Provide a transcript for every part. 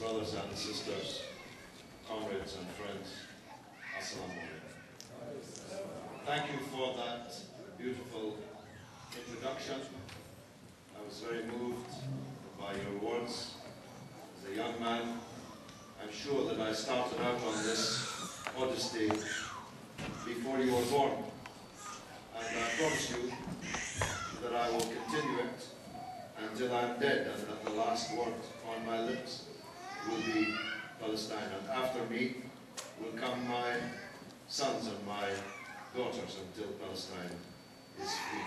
brothers and sisters, comrades and friends, Assalamu alaikum. Thank you for that beautiful introduction. I was very moved by your words. As a young man, I'm sure that I started out on this odyssey before you were born. And I promise you that I will continue it until I'm dead, and that the last word on my lips will be Palestine. And after me will come my sons and my daughters until Palestine is free.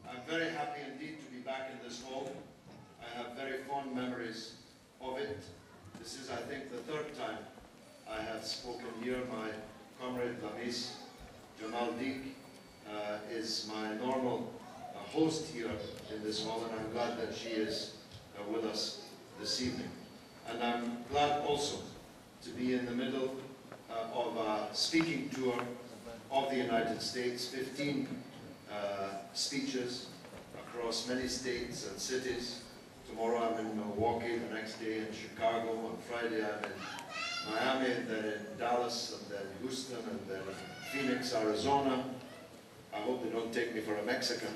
I'm very happy indeed to be back in this hall. I have very fond memories of it. This is, I think, the third time I have spoken here. My comrade Lamis Jamal Deek is my normal host here in this hall, and I'm glad that she is with us this evening. And I'm glad also to be in the middle of a speaking tour of the United States, 15 speeches across many states and cities. Tomorrow I'm in Milwaukee, the next day in Chicago, on Friday I'm in Miami, and then in Dallas, and then Houston, and then Phoenix, Arizona. I hope they don't take me for a Mexican.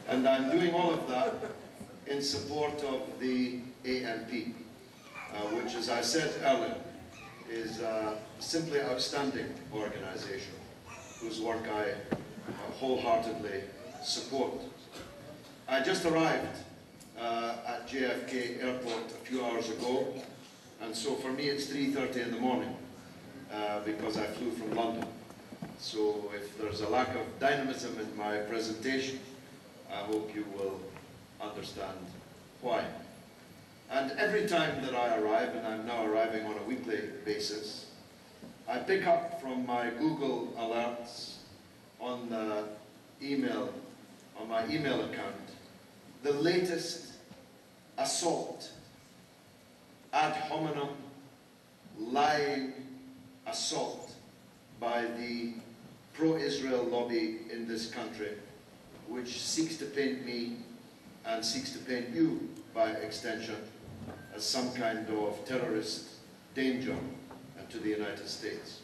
And I'm doing all of that in support of the AMP, which, as I said earlier, is a simply outstanding organization whose work I wholeheartedly support. I just arrived at JFK Airport a few hours ago, and so for me it's 3:30 in the morning because I flew from London. So if there's a lack of dynamism in my presentation, I hope you will understand why. And every time that I arrive, and I'm now arriving on a weekly basis, I pick up from my Google alerts on the email, on my email account, the latest assault, ad hominem, lying assault by the pro-Israel lobby in this country, which seeks to paint me and seeks to paint you by extension as some kind of terrorist danger to the United States.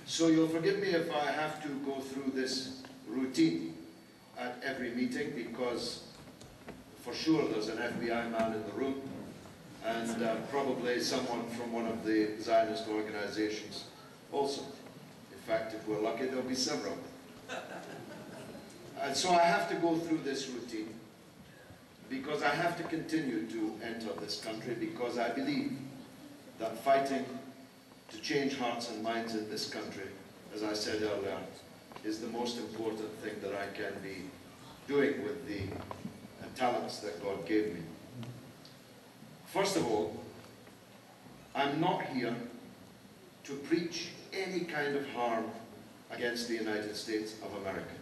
So you'll forgive me if I have to go through this routine at every meeting, because for sure there's an FBI man in the room, and probably someone from one of the Zionist organizations also. In fact, if we're lucky, there'll be several. And so I have to go through this routine because I have to continue to enter this country, because I believe that fighting to change hearts and minds in this country, as I said earlier, is the most important thing that I can be doing with the talents that God gave me. First of all, I'm not here to preach any kind of harm against the United States of America.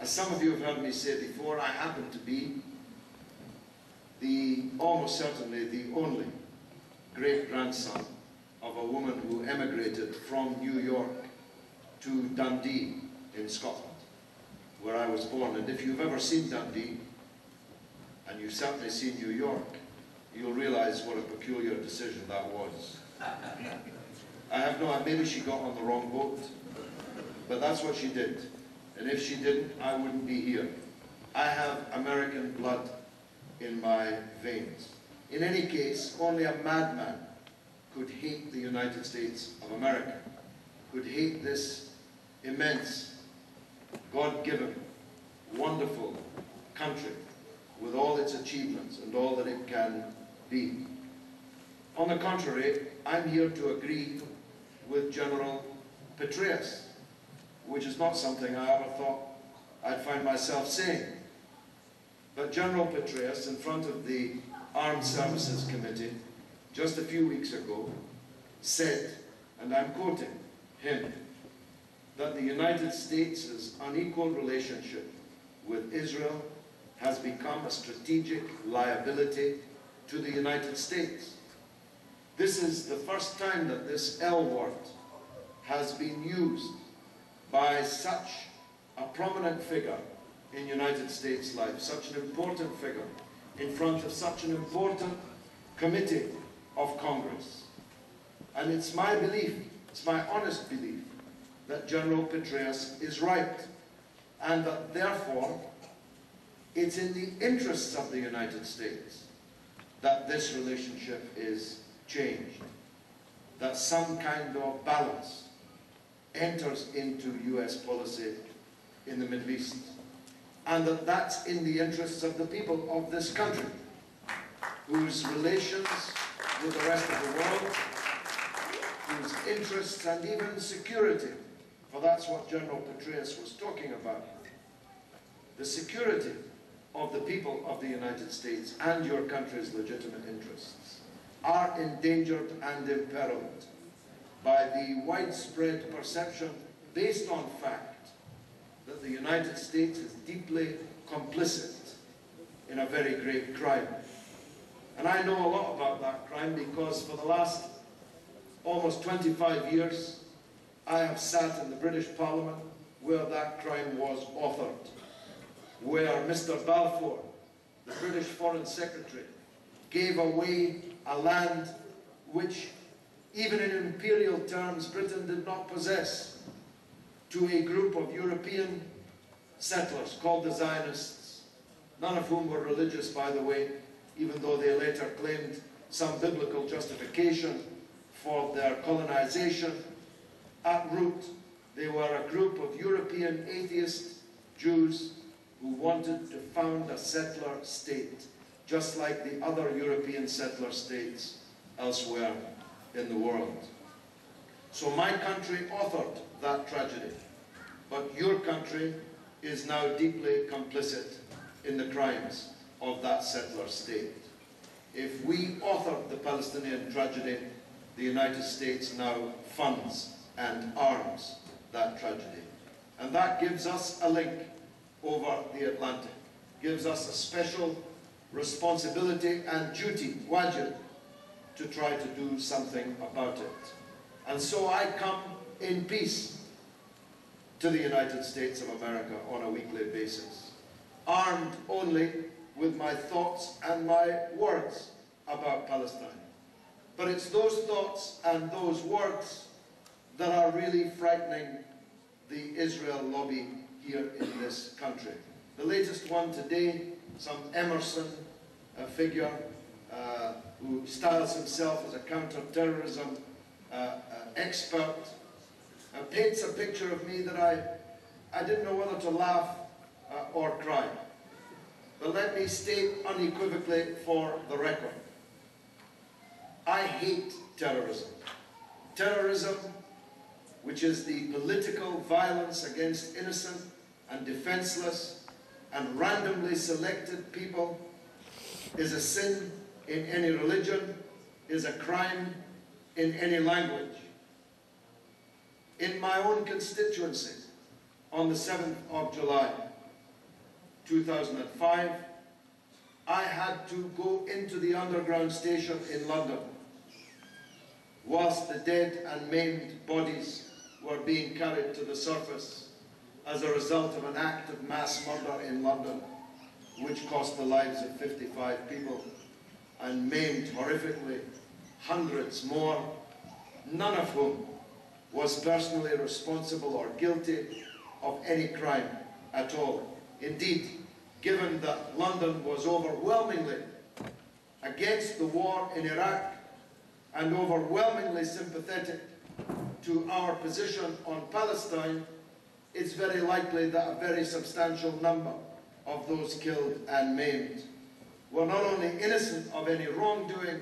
As some of you have heard me say before, I happen to be almost certainly the only great-grandson of a woman who emigrated from New York to Dundee in Scotland, where I was born. And if you've ever seen Dundee, and you've certainly seen New York, you'll realize what a peculiar decision that was. I have no idea, maybe she got on the wrong boat, but that's what she did. And if she didn't, I wouldn't be here. I have American blood in my veins. In any case, only a madman could hate the United States of America, could hate this immense, God-given, wonderful country with all its achievements and all that it can be. On the contrary, I'm here to agree with General Petraeus, which is not something I ever thought I'd find myself saying. But General Petraeus, in front of the Armed Services Committee, just a few weeks ago, said, and I'm quoting him, that the United States' unequal relationship with Israel has become a strategic liability to the United States. This is the first time that this L word has been used by such a prominent figure in United States life, such an important figure in front of such an important committee of Congress. And it's my belief, it's my honest belief, that General Petraeus is right, and that therefore it's in the interests of the United States that this relationship is changed, that some kind of balance enters into US policy in the Middle East, and that that's in the interests of the people of this country, whose relations with the rest of the world, whose interests and even security, for that's what General Petraeus was talking about, the security of the people of the United States and your country's legitimate interests are endangered and imperiled by the widespread perception, based on fact, that the United States is deeply complicit in a very great crime. And I know a lot about that crime because for the last almost 25 years, I have sat in the British Parliament where that crime was authored, where Mr. Balfour, the British Foreign Secretary, gave away a land which, even in imperial terms, Britain did not possess, to a group of European settlers called the Zionists, none of whom were religious, by the way, even though they later claimed some biblical justification for their colonization. At root, they were a group of European atheist Jews who wanted to found a settler state, just like the other European settler states elsewhere in the world. So my country authored that tragedy, but your country is now deeply complicit in the crimes of that settler state. If we authored the Palestinian tragedy, the United States now funds and arms that tragedy. And that gives us a link over the Atlantic, gives us a special responsibility and duty, wajib, to try to do something about it. And so I come in peace to the United States of America on a weekly basis, armed only with my thoughts and my words about Palestine. But it's those thoughts and those words that are really frightening the Israel lobby here in this country. The latest one today, some Emerson figure who styles himself as a counter-terrorism expert, paints a picture of me that I didn't know whether to laugh or cry. But let me state unequivocally for the record, I hate terrorism. Terrorism, which is the political violence against innocent and defenseless and randomly selected people, is a sin in any religion, is a crime in any language. In my own constituency, on the 7th of July, 2005, I had to go into the underground station in London whilst the dead and maimed bodies were being carried to the surface as a result of an act of mass murder in London, which cost the lives of 55 people and maimed horrifically hundreds more, none of whom was personally responsible or guilty of any crime at all. Indeed, given that London was overwhelmingly against the war in Iraq and overwhelmingly sympathetic to our position on Palestine, it's very likely that a very substantial number of those killed and maimed were not only innocent of any wrongdoing,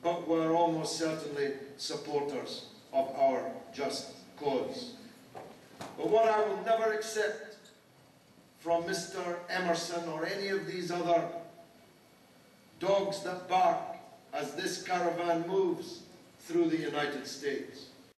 but were almost certainly supporters of our just cause. But what I will never accept from Mr. Emerson or any of these other dogs that bark as this caravan moves through the United States